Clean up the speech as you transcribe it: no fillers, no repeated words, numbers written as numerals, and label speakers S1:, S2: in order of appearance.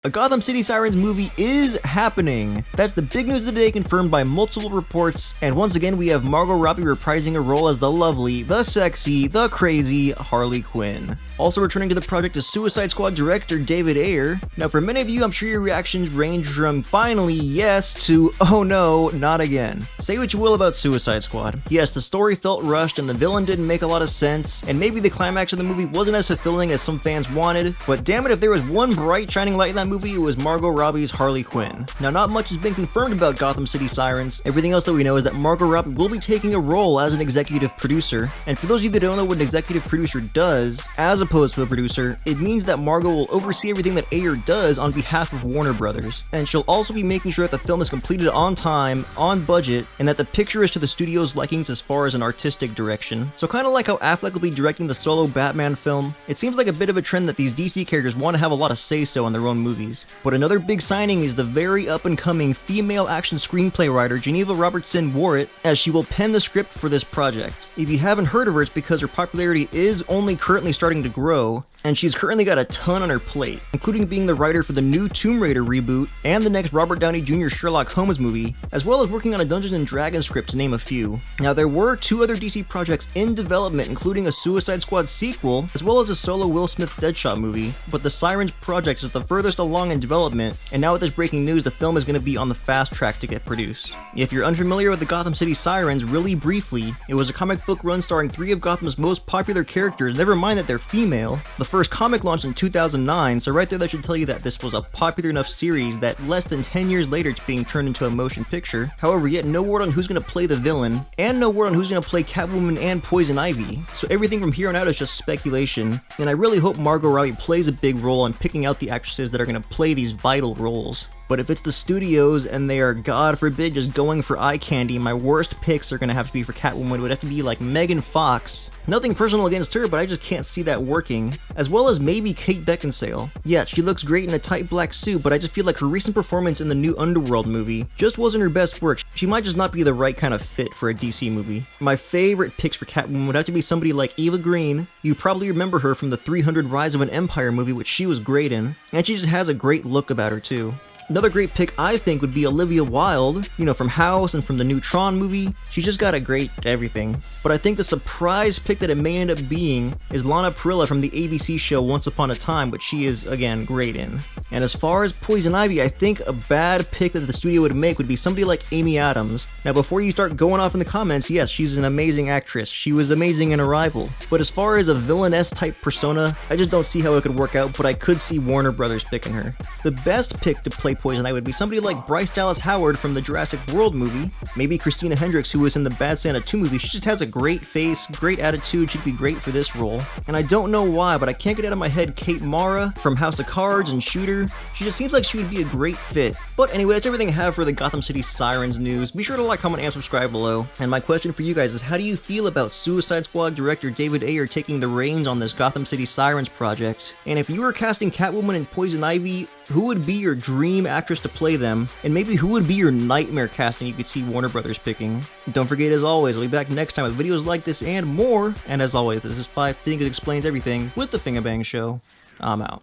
S1: A Gotham City Sirens movie is happening! That's the big news of the day, confirmed by multiple reports, and once again we have Margot Robbie reprising her role as the lovely, the sexy, the crazy Harley Quinn. Also returning to the project is Suicide Squad director David Ayer. Now for many of you, I'm sure your reactions range from finally yes to oh no, not again. Say what you will about Suicide Squad. Yes, the story felt rushed and the villain didn't make a lot of sense, and maybe the climax of the movie wasn't as fulfilling as some fans wanted, but damn it, if there was one bright shining light in that movie, it was Margot Robbie's Harley Quinn. Now, not much has been confirmed about Gotham City Sirens. Everything else that we know is that Margot Robbie will be taking a role as an executive producer. And for those of you that don't know what an executive producer does, as opposed to a producer, it means that Margot will oversee everything that Ayer does on behalf of Warner Brothers. And she'll also be making sure that the film is completed on time, on budget, and that the picture is to the studio's likings as far as an artistic direction. So kind of like how Affleck will be directing the solo Batman film, it seems like a bit of a trend that these DC characters want to have a lot of say-so in their own movies. But another big signing is the very up-and-coming female action screenplay writer Geneva Robertson Warrett, as she will pen the script for this project. If you haven't heard of her, it's because her popularity is only currently starting to grow, and she's currently got a ton on her plate, including being the writer for the new Tomb Raider reboot and the next Robert Downey Jr. Sherlock Holmes movie, as well as working on a Dungeons & Dragons script to name a few. Now there were two other DC projects in development, including a Suicide Squad sequel, as well as a solo Will Smith Deadshot movie, but the Sirens project is the furthest along in development, and now with this breaking news, the film is going to be on the fast track to get produced. If you're unfamiliar with the Gotham City Sirens, really briefly, it was a comic book run starring three of Gotham's most popular characters, never mind that they're female. The first comic launched in 2009, so right there that should tell you that this was a popular enough series that less than 10 years later it's being turned into a motion picture. However, yet no word on who's going to play the villain, and no word on who's going to play Catwoman and Poison Ivy, so everything from here on out is just speculation, and I really hope Margot Robbie plays a big role in picking out the actresses that are going to play these vital roles. But if it's the studios and they are, God forbid, just going for eye candy, my worst picks are going to have to be for Catwoman. It would have to be like Megan Fox. Nothing personal against her, but I just can't see that working. As well as maybe Kate Beckinsale. Yeah, she looks great in a tight black suit, but I just feel like her recent performance in the new Underworld movie just wasn't her best work. She might just not be the right kind of fit for a DC movie. My favorite picks for Catwoman would have to be somebody like Eva Green. You probably remember her from the 300 Rise of an Empire movie, which she was great in. And she just has a great look about her too. Another great pick, I think, would be Olivia Wilde, you know, from House and from the new Tron movie. She's just got a great everything. But I think the surprise pick that it may end up being is Lana Parrilla from the ABC show Once Upon a Time, which she is, again, great in. And as far as Poison Ivy, I think a bad pick that the studio would make would be somebody like Amy Adams. Now, before you start going off in the comments, yes, she's an amazing actress. She was amazing in Arrival. But as far as a villainess type persona, I just don't see how it could work out, but I could see Warner Brothers picking her. The best pick to play Poison Ivy would be somebody like Bryce Dallas Howard from the Jurassic World movie. Maybe Christina Hendricks, who was in the Bad Santa 2 movie. She just has a great face, great attitude, she'd be great for this role. And I don't know why, but I can't get out of my head Kate Mara from House of Cards and Shooter. She just seems like she would be a great fit. But anyway, that's everything I have for the Gotham City Sirens news. Be sure to like, comment, and subscribe below. And my question for you guys is, how do you feel about Suicide Squad director David Ayer taking the reins on this Gotham City Sirens project? And if you were casting Catwoman and Poison Ivy, who would be your dream actress to play them? And maybe who would be your nightmare casting you could see Warner Brothers picking? Don't forget, as always, I'll be back next time with videos like this and more. And as always, this is 5 Things That Explains Everything with the Fingerbang Show. I'm out.